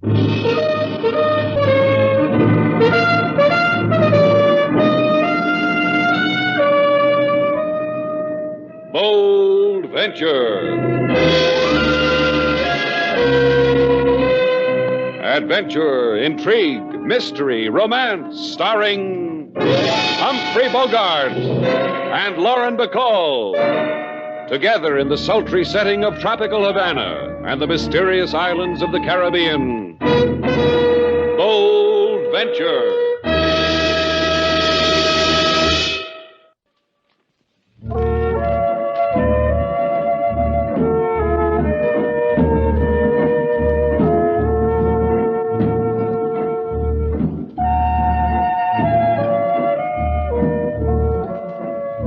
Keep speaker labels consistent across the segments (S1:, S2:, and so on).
S1: Bold Venture. Adventure, intrigue, mystery, romance, starring Humphrey Bogart and Lauren Bacall. Together in the sultry setting of tropical Havana and the mysterious islands of the Caribbean. Bold Venture.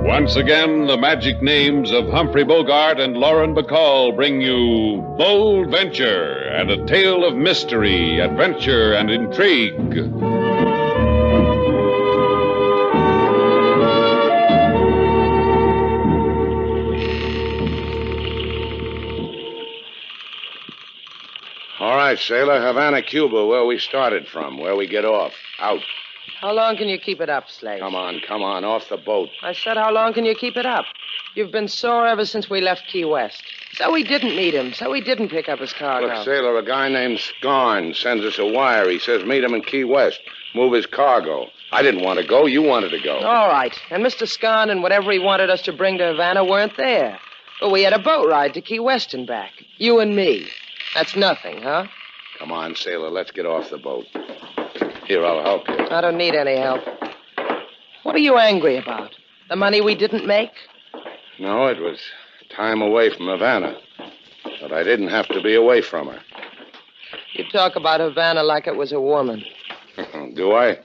S1: Once again, the magic names of Humphrey Bogart and Lauren Bacall bring you Bold Venture and a tale of mystery, adventure, and intrigue.
S2: All right, sailor. Havana, Cuba, where we started from, where we get off. Out.
S3: How long can you keep it up, Slate?
S2: Come on, off the boat.
S3: I said, how long can you keep it up? You've been sore ever since we left Key West. So we didn't meet him. So we didn't pick up his cargo.
S2: Look, sailor, a guy named Scarn sends us a wire. He says meet him in Key West. Move his cargo. I didn't want to go. You wanted to go.
S3: All right. And Mr. Scarn and whatever he wanted us to bring to Havana weren't there. But we had a boat ride to Key West and back. You and me. That's nothing, huh?
S2: Come on, sailor. Let's get off the boat. Here, I'll help you.
S3: I don't need any help. What are you angry about? The money we didn't make?
S2: No, it was time away from Havana. But I didn't have to be away from her.
S3: You talk about Havana like it was a woman.
S2: Do I?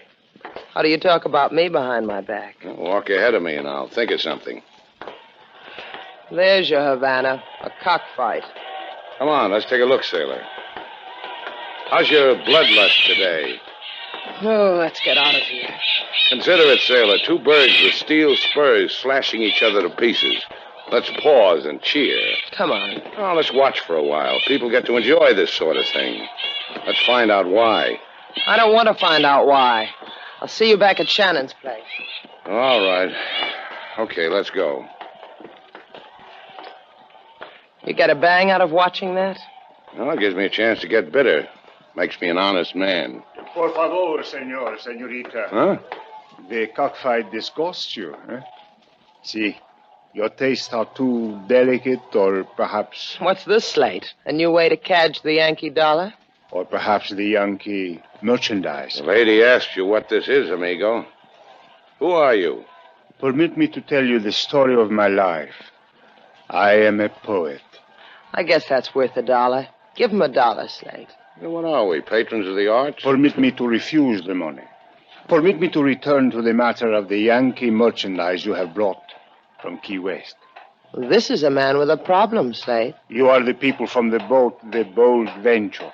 S3: How do you talk about me behind my back?
S2: Well, walk ahead of me and I'll think of something.
S3: There's your Havana, a cockfight.
S2: Come on, let's take a look, sailor. How's your bloodlust today?
S3: Oh, let's get out of here.
S2: Consider it, sailor. Two birds with steel spurs slashing each other to pieces. Let's pause and cheer.
S3: Come on.
S2: Oh, let's watch for a while. People get to enjoy this sort of thing. Let's find out why.
S3: I don't want to find out why. I'll see you back at Shannon's place.
S2: All right. Okay, let's go.
S3: You get a bang out of watching that?
S2: Well, it gives me a chance to get bitter. Makes me an honest man.
S4: Por favor, senorita.
S2: Huh?
S4: The cockfight disgusts you, eh? See, your tastes are too delicate, or perhaps...
S3: What's this, Slate? A new way to cadge the Yankee dollar?
S4: Or perhaps the Yankee merchandise.
S2: The lady asked you what this is, amigo. Who are you?
S4: Permit me to tell you the story of my life. I am a poet.
S3: I guess that's worth $1. Give him $1, Slate.
S2: Well, what are we, patrons of the arts?
S4: Permit me to refuse the money. Permit me to return to the matter of the Yankee merchandise you have brought from Key West.
S3: This is a man with a problem, Slate.
S4: You are the people from the boat, the Bold Venture.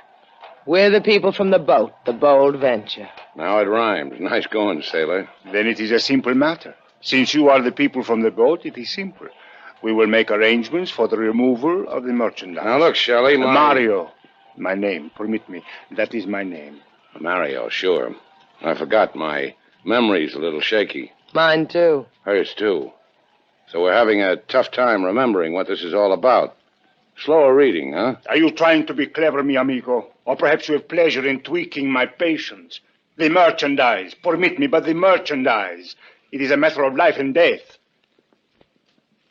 S3: We're the people from the boat, the Bold Venture.
S2: Now it rhymes. Nice going, sailor.
S4: Then it is a simple matter. Since you are the people from the boat, it is simple. We will make arrangements for the removal of the merchandise.
S2: Now look, Shelley,
S4: Mario. My name, permit me. That is my name.
S2: Mario, sure. I forgot. My memory's a little shaky.
S3: Mine, too.
S2: Hers, too. So we're having a tough time remembering what this is all about. Slower reading, huh?
S4: Are you trying to be clever, mi amigo? Or perhaps you have pleasure in tweaking my patience? The merchandise. Permit me, but the merchandise. It is a matter of life and death.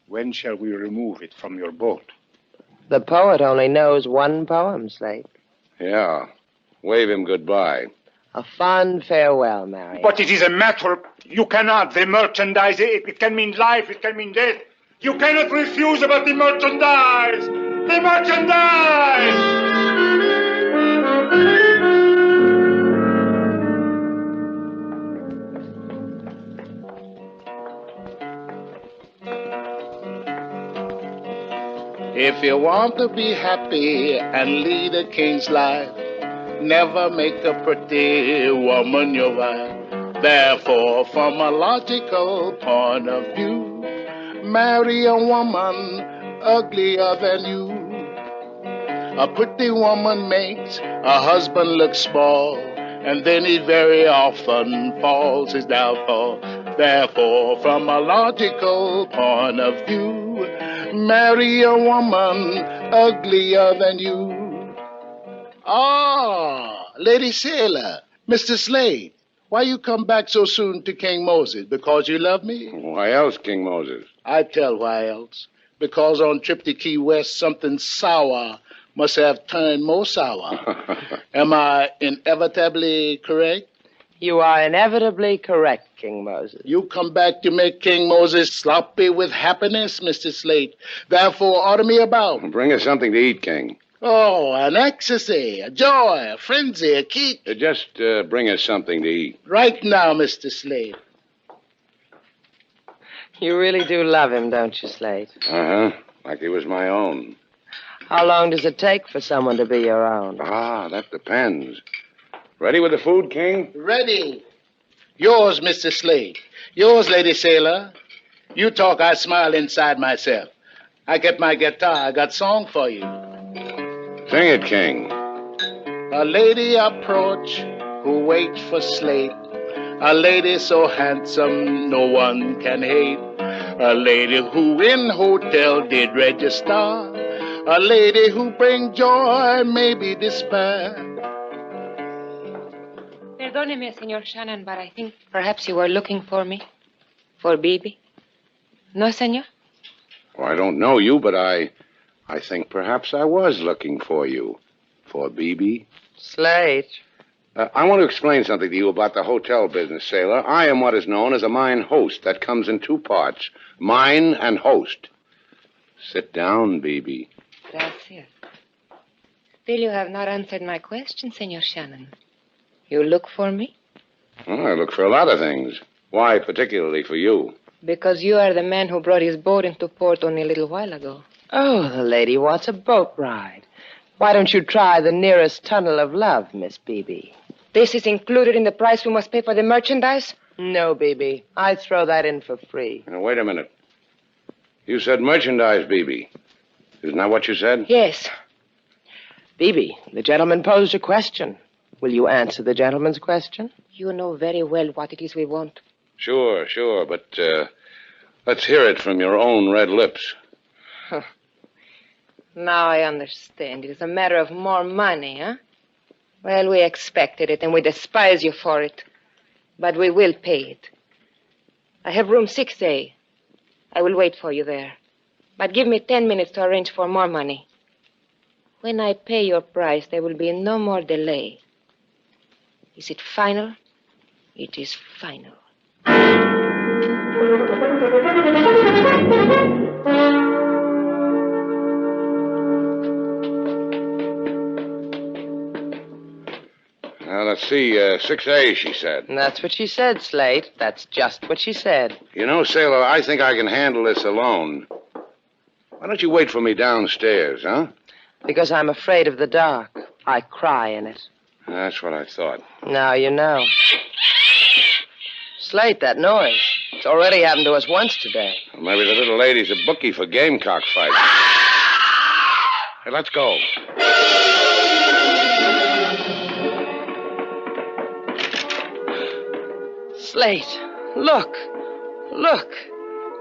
S4: When shall we remove it from your boat?
S3: The poet only knows one poem, Slate.
S2: Yeah. Wave him goodbye.
S3: A fond farewell, Marion.
S4: But it is a matter of... You cannot. The merchandise, it can mean life, it can mean death. You cannot refuse about the merchandise. The merchandise!
S5: If you want to be happy and lead a king's life, never make a pretty woman your wife. Therefore, from a logical point of view, marry a woman uglier than you. A pretty woman makes a husband look small, and then he very often falls his downfall. Therefore, from a logical point of view, marry a woman uglier than you. Ah, Lady Sailor, Mr. Slade, why you come back so soon to King Moses? Because you love me?
S2: Why else, King Moses?
S5: I tell why else. Because on trip to Key West, something sour must have turned more sour. Am I inevitably correct?
S3: You are inevitably correct, King Moses.
S5: You come back to make King Moses sloppy with happiness, Mr. Slate. Therefore, order me about.
S2: Bring us something to eat, King.
S5: Oh, an ecstasy, a joy, a frenzy, a kick.
S2: Just bring us something to eat.
S5: Right now, Mr. Slade.
S3: You really do love him, don't you, Slate?
S2: Uh-huh. Like he was my own.
S3: How long does it take for someone to be your own?
S2: Ah, that depends. Ready with the food, King?
S5: Ready. Yours, Mr. Slade. Yours, Lady Sailor. You talk, I smile inside myself. I get my guitar, I got song for you.
S2: Sing it, King.
S5: A lady approach who waits for Slate. A lady so handsome no one can hate. A lady who in hotel did register. A lady who bring joy, maybe despair.
S6: Perdóneme, Señor Shannon, but I think perhaps you were looking for me. For Bibi. No, Señor?
S2: Well, I don't know you, but I think perhaps I was looking for you. For Bibi.
S3: Slate.
S2: I want to explain something to you about the hotel business, sailor. I am what is known as a mine host. That comes in two parts, mine and host. Sit down, Bibi.
S6: Gracias. Still, you have not answered my question, Señor Shannon. You look for me?
S2: Well, I look for a lot of things. Why particularly for you?
S6: Because you are the man who brought his boat into port only a little while ago.
S3: Oh, the lady wants a boat ride. Why don't you try the nearest tunnel of love, Miss Bibi?
S6: This is included in the price we must pay for the merchandise?
S3: No, Bibi. I throw that in for free.
S2: Now, wait a minute. You said merchandise, Bibi. Isn't that what you said?
S6: Yes.
S3: Bibi, the gentleman posed a question. Will you answer the gentleman's question?
S6: You know very well what it is we want.
S2: Sure, but let's hear it from your own red lips.
S6: Now I understand. It is a matter of more money, huh? Well, we expected it, and we despise you for it. But we will pay it. I have room 6A. I will wait for you there. But give me 10 minutes to arrange for more money. When I pay your price, there will be no more delay. Is it final? It is final.
S2: Now, let's see. 6A, she said.
S3: That's what she said, Slate. That's just what she said.
S2: You know, sailor, I think I can handle this alone. Why don't you wait for me downstairs, huh?
S3: Because I'm afraid of the dark. I cry in it.
S2: That's what I thought.
S3: Now you know. Slate, that noise. It's already happened to us once today.
S2: Well, maybe the little lady's a bookie for gamecock fights. Hey, let's go.
S3: Slate, look. Look.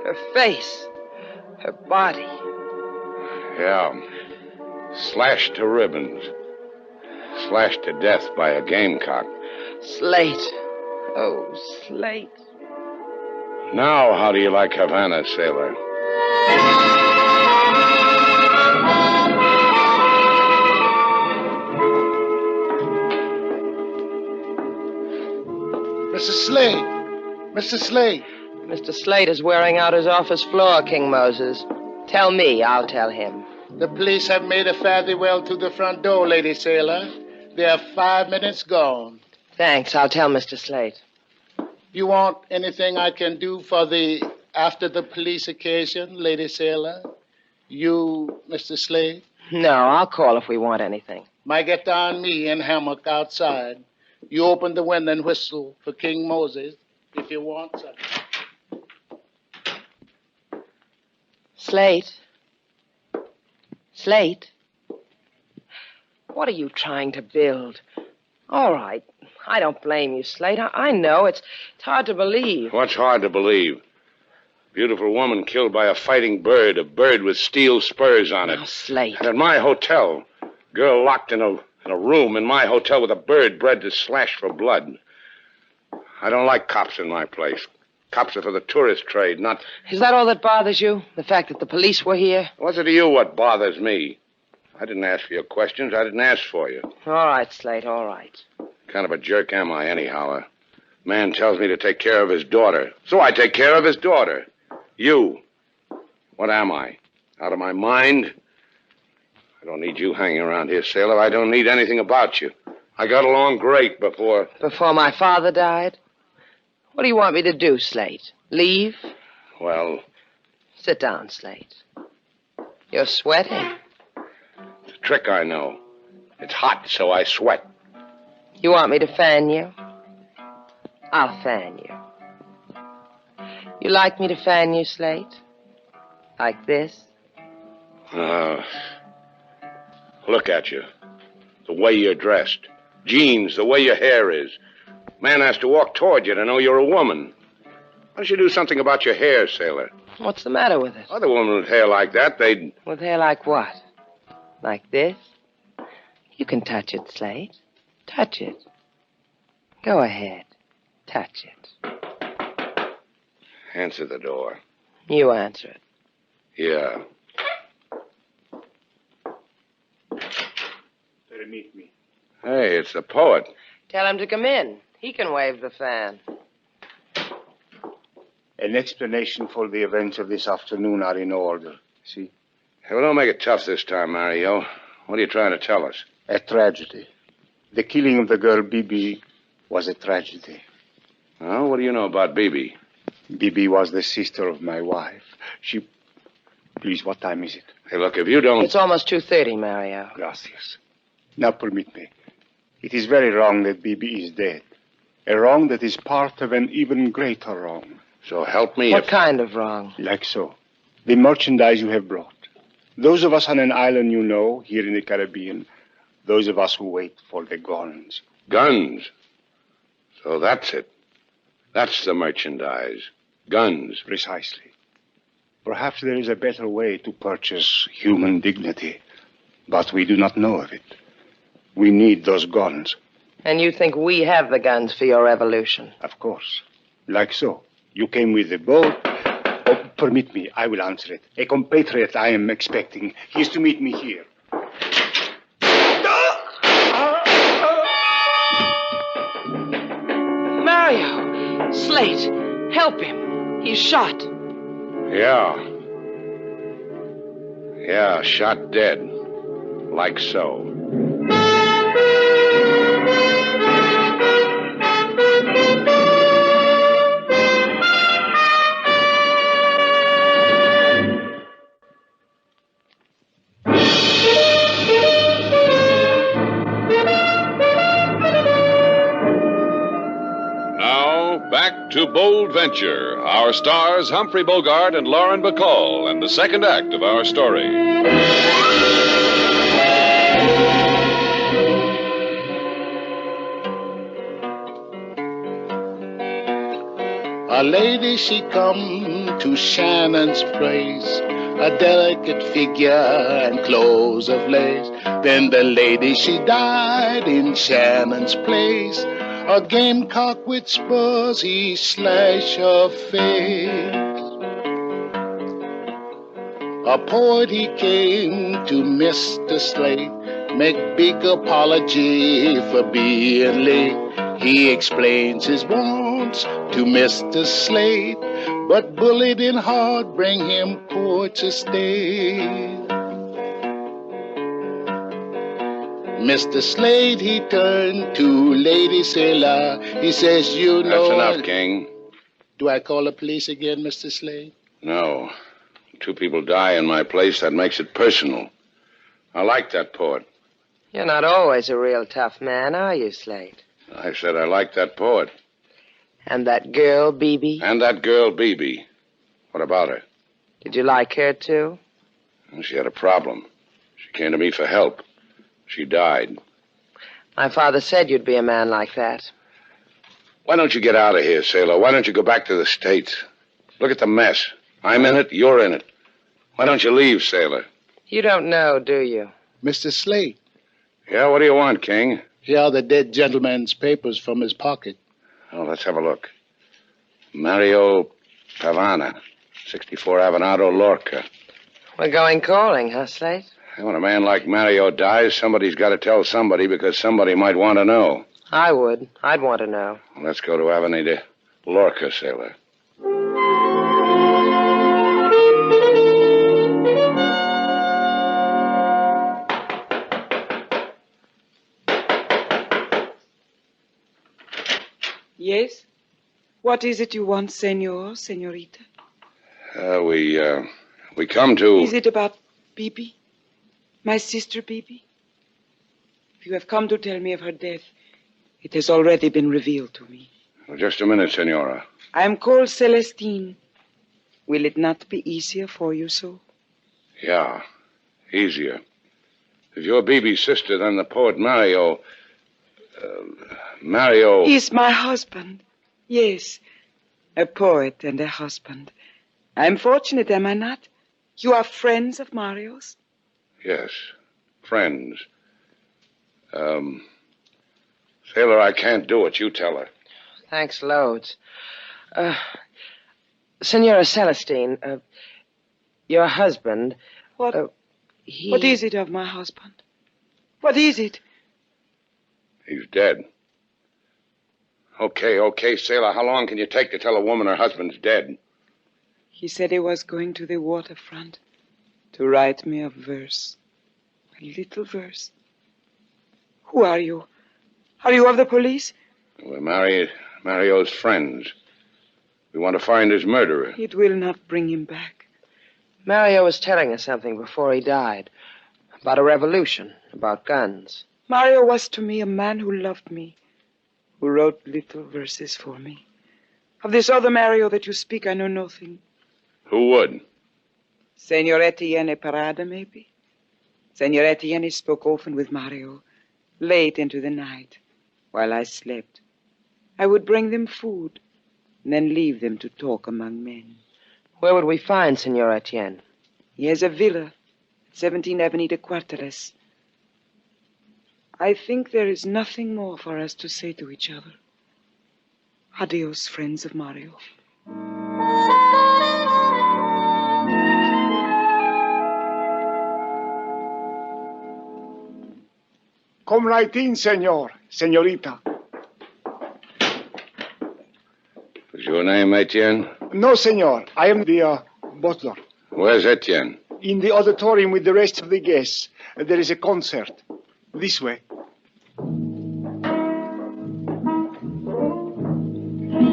S3: Her face. Her body.
S2: Yeah. Slashed to ribbons. Slashed to death by a gamecock.
S3: Slate. Oh, Slate.
S2: Now, how do you like Havana, sailor?
S5: Mr. Slade. Mr. Slade.
S3: Mr. Slate is wearing out his office floor, King Moses. Tell me, I'll tell him.
S5: The police have made a fare thee well to the front door, Lady Sailor. They are 5 minutes gone.
S3: Thanks, I'll tell Mr. Slate.
S5: You want anything I can do for the after the police occasion, Lady Sailor? You, Mr. Slade?
S3: No, I'll call if we want anything.
S5: My guitar and me in hammock outside. You open the window and whistle for King Moses if you want something.
S3: Slate? Slate? What are you trying to build? All right. I don't blame you, Slate. I know. It's hard to believe.
S2: What's hard to believe? Beautiful woman killed by a fighting bird, a bird with steel spurs on it.
S3: Now, Slate.
S2: And at my hotel, girl locked in a room in my hotel with a bird bred to slash for blood. I don't like cops in my place. Cops are for the tourist trade, not...
S3: Is that all that bothers you? The fact that the police were here?
S2: What's it to you what bothers me? I didn't ask for your questions. I didn't ask for you.
S3: All right, Slate, all right.
S2: Kind of a jerk am I, anyhow? A man tells me to take care of his daughter. So I take care of his daughter. You. What am I? Out of my mind? I don't need you hanging around here, sailor. I don't need anything about you. I got along great before...
S3: Before my father died? What do you want me to do, Slate? Leave?
S2: Well...
S3: Sit down, Slate. You're sweating.
S2: It's a trick I know. It's hot, so I sweat.
S3: You want me to fan you? I'll fan you. You like me to fan you, Slate? Like this?
S2: Look at you. The way you're dressed. Jeans, the way your hair is. Man has to walk toward you to know you're a woman. Why don't you do something about your hair, sailor?
S3: What's the matter with it?
S2: Other women with hair like that, they'd...
S3: With hair like what? Like this? You can touch it, Slate. Touch it. Go ahead. Touch it.
S2: Answer the door.
S3: You answer it.
S2: Yeah.
S4: Permit me.
S2: Hey, it's the poet.
S3: Tell him to come in. He can wave the fan.
S4: An explanation for the events of this afternoon are in order. See?
S2: Hey, well, don't make it tough this time, Mario. What are you trying to tell us?
S4: A tragedy. The killing of the girl Bibi was a tragedy.
S2: Oh, what do you know about Bibi?
S4: Bibi was the sister of my wife. She... Please, what time is it?
S2: Hey, look, if you don't...
S3: It's almost 2:30, Mario.
S4: Gracias. Now permit me. It is very wrong that Bibi is dead. A wrong that is part of an even greater wrong.
S2: So help me
S3: What
S2: if...
S3: kind of wrong?
S4: Like so. The merchandise you have brought. Those of us on an island you know, here in the Caribbean. Those of us who wait for the guns.
S2: Guns. So that's it. That's the merchandise. Guns.
S4: Precisely. Perhaps there is a better way to purchase human dignity. But we do not know of it. We need those guns.
S3: And you think we have the guns for your revolution?
S4: Of course. Like so. You came with the boat. Oh, permit me. I will answer it. A compatriot I am expecting. He is to meet me here.
S3: Mario! Slate! Help him. He's shot.
S2: Yeah. Yeah, shot dead. Like so.
S1: Back to Bold Venture. Our stars, Humphrey Bogart and Lauren Bacall, and the second act of our story.
S5: A lady, she come to Shannon's place, a delicate figure and clothes of lace. Then the lady, she died in Shannon's place. A gamecock with spurs, he slashed her face. A poet, he came to Mr. Slate, make big apology for being late. He explains his wants to Mr. Slate, but bullied in heart bring him towards a state. Mr. Slade, he turned to Lady Sailor. He says, you know...
S2: That's enough, King.
S5: Do I call the police again, Mr. Slade?
S2: No. 2 people die in my place, that makes it personal. I like that poet.
S3: You're not always a real tough man, are you, Slate?
S2: I said I like that poet.
S3: And that girl, Bibi?
S2: And that girl, Bibi. What about her?
S3: Did you like her, too?
S2: Well, she had a problem. She came to me for help. She died.
S3: My father said you'd be a man like that.
S2: Why don't you get out of here, sailor? Why don't you go back to the States? Look at the mess. I'm in it, you're in it. Why don't you leave, sailor?
S3: You don't know, do you?
S5: Mr. Slate,
S2: Yeah, what do you want, King?
S5: here are the dead gentleman's papers from his pocket.
S2: Oh, let's have a look. Mario Pavana, 64 Avenado, Lorca.
S3: We're going calling, huh, Slate?
S2: When a man like Mario dies, somebody's got to tell somebody because somebody might want to know.
S3: I would. I'd want to know.
S2: Let's go to Avenida Lorca, sailor.
S7: Yes? What is it you want, senorita?
S2: We come to...
S7: Is it about Bibi? My sister Bibi? If you have come to tell me of her death, it has already been revealed to me.
S2: Well, just a minute, senora.
S7: I am called Celestine. Will it not be easier for you so?
S2: Yeah, easier. If you're Bibi's sister, then the poet Mario... Mario...
S7: He's my husband. Yes, a poet and a husband. I'm fortunate, am I not? You are friends of Mario's?
S2: Yes, friends. Sailor, I can't do it. You tell her.
S3: Thanks loads. Senora Celestine, your husband...
S7: What?
S3: He...
S7: What is it of my husband? What is it?
S2: He's dead. Okay, sailor. How long can you take to tell a woman her husband's dead?
S7: He said he was going to the waterfront to write me a verse. A little verse. Who are you? Are you of the police?
S2: We're Mario's friends. We want to find his murderer.
S7: It will not bring him back.
S3: Mario was telling us something before he died. About a revolution, about guns.
S7: Mario was to me a man who loved me, who wrote little verses for me. Of this other Mario that you speak, I know nothing.
S2: Who would?
S7: Senor Etienne Parada, maybe? Senor Etienne spoke often with Mario, late into the night, while I slept. I would bring them food, and then leave them to talk among men.
S3: Where would we find Senor Etienne?
S7: He has a villa at 17 Avenida Cuarteles. I think there is nothing more for us to say to each other. Adios, friends of Mario.
S4: Come right in, senorita.
S2: Is your name Etienne?
S4: No, senor. I am the butler.
S2: Where's Etienne?
S4: In the auditorium with the rest of the guests. There is a concert. This way.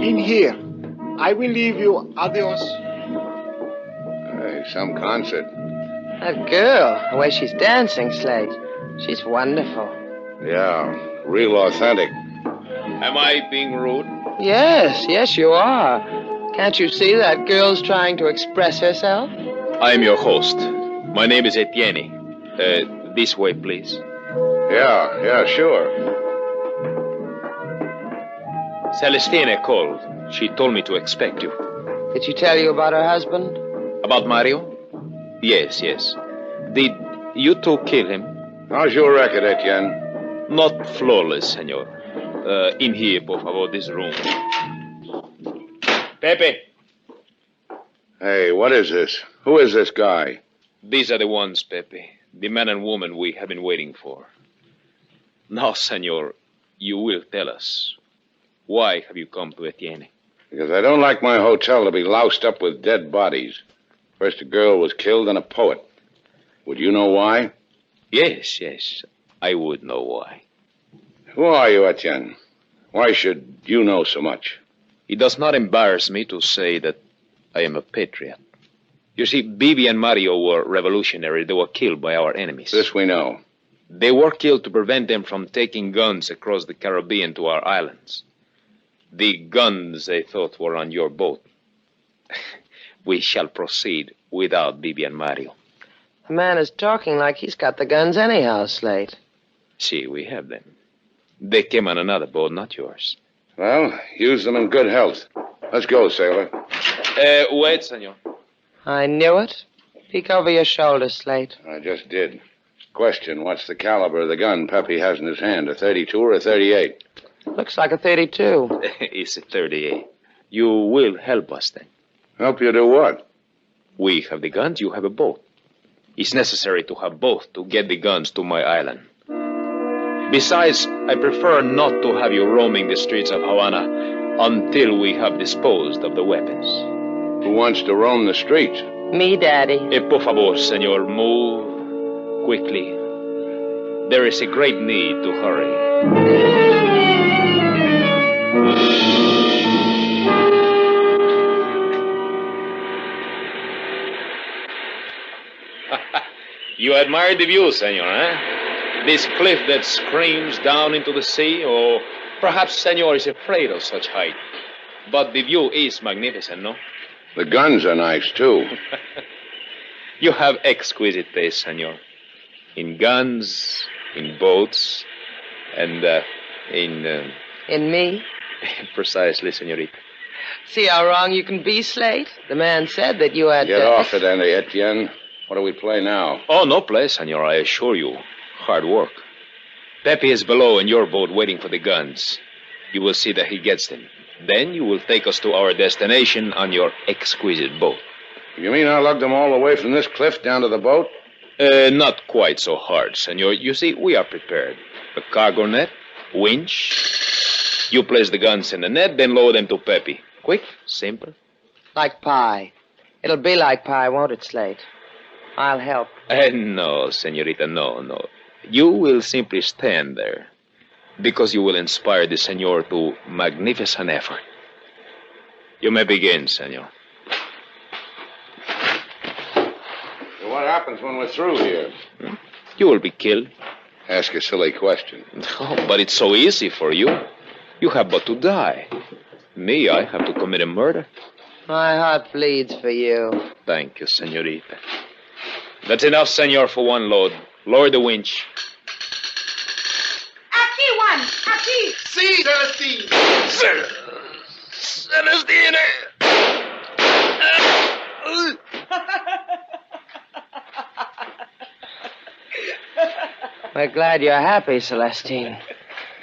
S4: In here. I will leave you. Adios.
S2: Hey, some concert.
S3: That girl, the way she's dancing, Slate. She's wonderful.
S2: Yeah, real authentic.
S8: Am I being rude?
S3: Yes, you are. Can't you see that girl's trying to express herself?
S8: I am your host. My name is Etienne. This way, please.
S2: Yeah, sure.
S8: Celestine called. She told me to expect you.
S3: Did she tell you about her husband?
S8: About Mario? Yes. Did you two kill him?
S2: How's your record, Etienne?
S8: Not flawless, senor. In here, por favor, this room. Pepe.
S2: Hey, what is this? Who is this guy?
S8: These are the ones, Pepe. The man and woman we have been waiting for. Now, senor, you will tell us. Why have you come to Etienne?
S2: Because I don't like my hotel to be loused up with dead bodies. First a girl was killed, then a poet. Would you know why?
S8: Yes. I would know why.
S2: Who are you, Etienne? Why should you know so much?
S8: It does not embarrass me to say that I am a patriot. You see, Bibi and Mario were revolutionary. They were killed by our enemies.
S2: This we know.
S8: They were killed to prevent them from taking guns across the Caribbean to our islands. The guns, they thought, were on your boat. We shall proceed without Bibi and Mario.
S3: The man is talking like he's got the guns anyhow, Slate.
S8: See, we have them. They came on another boat, not yours.
S2: Well, use them in good health. Let's go, sailor.
S8: Wait, senor.
S3: I knew it. Peek over your shoulder, Slate.
S2: I just did. Question, what's the caliber of the gun Pepe has in his hand, a 32 or a 38?
S3: Looks like a 32.
S8: It's a 38. You will help us, then.
S2: Help you do what?
S8: We have the guns, you have a boat. It's necessary to have both to get the guns to my island. Besides, I prefer not to have you roaming the streets of Havana until we have disposed of the weapons.
S2: Who wants to roam the streets?
S3: Me, Daddy.
S8: Por favor, senor, move quickly. There is a great need to hurry. You admire the view, senor, eh? This cliff that screams down into the sea, or perhaps senor is afraid of such height. But the view is magnificent, no?
S2: The guns are nice, too.
S8: You have exquisite taste, senor. In guns, in boats, and in...
S3: In me?
S8: Precisely, senorita.
S3: See how wrong you can be, Slate? The man said that you had...
S2: Get off it, Andy Etienne. What do we play now?
S8: Oh, no play, senor, I assure you. Hard work. Pepe is below in your boat waiting for the guns. You will see that he gets them. Then you will take us to our destination on your exquisite boat.
S2: You mean I lugged them all the way from this cliff down to the boat?
S8: Not quite so hard, senor. You see, we are prepared. A cargo net, winch. You place the guns in the net, then lower them to Pepe. Quick, simple.
S3: Like pie. It'll be like pie, won't it, Slate? I'll help.
S8: No, senorita, no. You will simply stand there. Because you will inspire the senor to magnificent effort. You may begin, senor.
S2: So what happens when we're through here?
S8: You will be killed.
S2: Ask a silly question.
S8: Oh, but it's so easy for you. You have but to die. Me, I have to commit a murder.
S3: My heart bleeds for you.
S8: Thank you, senorita. That's enough, senor, for one load. Lower the winch.
S6: Aquí, Juan. Aquí.
S5: See, Celestine.
S8: Celestine!
S3: We're glad you're happy, Celestine.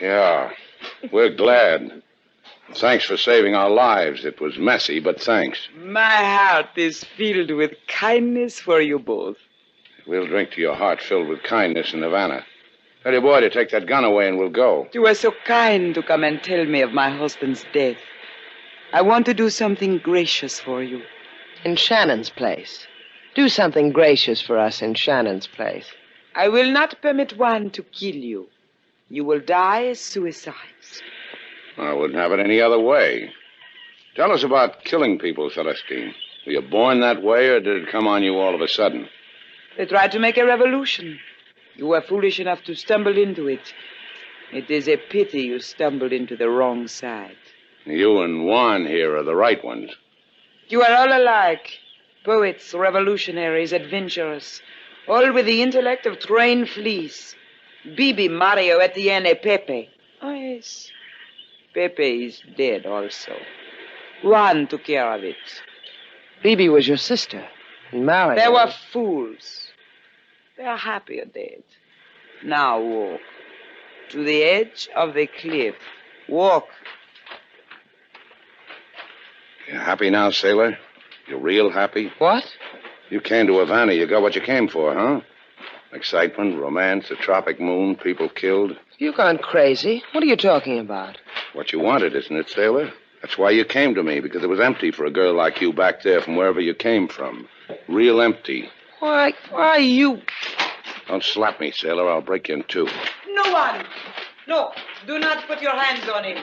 S2: Yeah, we're glad. Thanks for saving our lives. It was messy, but thanks.
S7: My heart is filled with kindness for you both.
S2: We'll drink to your heart filled with kindness in Havana. Tell your boy to take that gun away and we'll go.
S7: You were so kind to come and tell me of my husband's death. I want to do something gracious for you.
S3: In Shannon's place. Do something gracious for us in Shannon's place.
S7: I will not permit one to kill you. You will die as suicides.
S2: I wouldn't have it any other way. Tell us about killing people, Celestine. Were you born that way, or did it come on you all of a sudden?
S7: They tried to make a revolution. You were foolish enough to stumble into it. It is a pity you stumbled into the wrong side.
S2: You and Juan here are the right ones.
S7: You are all alike. Poets, revolutionaries, adventurers. All with the intellect of trained fleas. Bibi, Mario, Etienne, Pepe. Oh, yes. Pepe is dead also. Juan took care of it.
S3: Bibi was your sister. And Mario...
S7: They were fools. They are happier dead. Now walk. To the edge of the cliff. Walk.
S2: You happy now, sailor? You real happy?
S3: What?
S2: You came to Havana. You got what you came for, huh? Excitement, romance, a tropic moon, people killed.
S3: You've gone crazy. What are you talking about?
S2: What you wanted, isn't it, sailor? That's why you came to me, because it was empty for a girl like you back there from wherever you came from. Real empty.
S3: Why you...
S7: Don't slap me, sailor. I'll break you in two.
S9: No one. No, do not put your hands on him.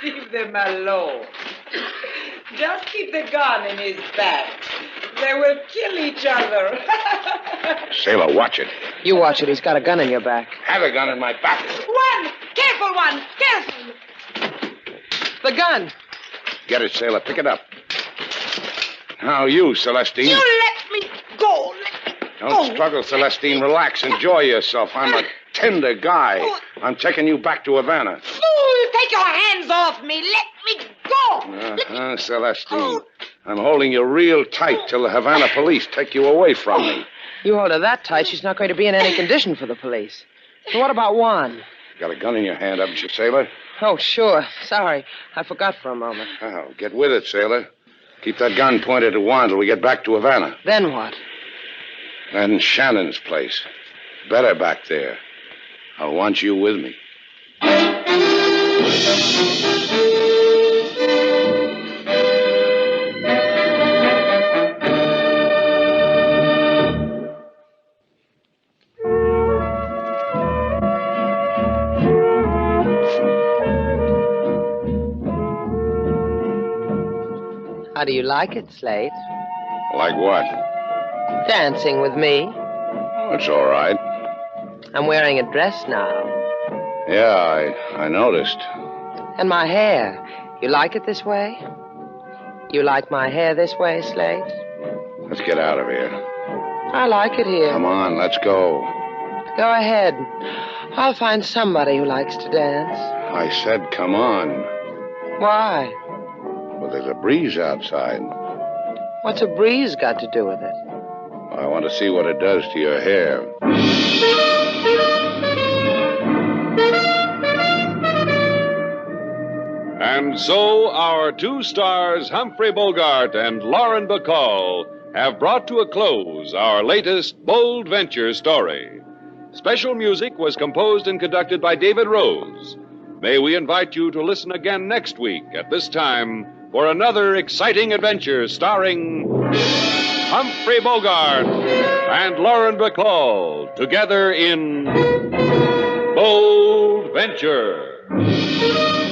S9: Leave them alone. Just keep the gun in his back. They will kill each other.
S2: Sailor, watch it.
S3: You watch it. He's got a gun in your back.
S2: Have a gun in my back.
S9: One! Careful, one! Careful!
S3: The gun!
S2: Get it, sailor. Pick it up. Now you, Celestine.
S9: You let me go. Let me
S2: Don't struggle, Celestine. Relax. Enjoy yourself. I'm a tender guy. I'm taking you back to Havana.
S9: Fool, take your hands off me. Let me go.
S2: Celestine. I'm holding you real tight till the Havana police take you away from me.
S3: You hold her that tight, she's not going to be in any condition for the police. So what about Juan?
S2: Got a gun in your hand, haven't you, sailor?
S3: Oh, sure. Sorry. I forgot for a moment.
S2: Oh, get with it, sailor. Keep that gun pointed at Juan till we get back to Havana.
S3: Then what?
S2: Then Shannon's place. Better back there. I'll want you with me.
S3: How do you like it, Slate?
S2: Like what?
S3: Dancing with me.
S2: It's all right.
S3: I'm wearing a dress now.
S2: Yeah, I noticed.
S3: And my hair. You like it this way? You like my hair this way, Slate?
S2: Let's get out of here.
S3: I like it here.
S2: Come on, let's go.
S3: Go ahead. I'll find somebody who likes to dance.
S2: I said come on.
S3: Why?
S2: Well, there's a breeze outside.
S3: What's a breeze got to do with it?
S2: I want to see what it does to your hair.
S1: And so our two stars, Humphrey Bogart and Lauren Bacall, have brought to a close our latest bold venture story. Special music was composed and conducted by David Rose. May we invite you to listen again next week at this time for another exciting adventure starring Humphrey Bogart and Lauren Bacall together in Bold Venture.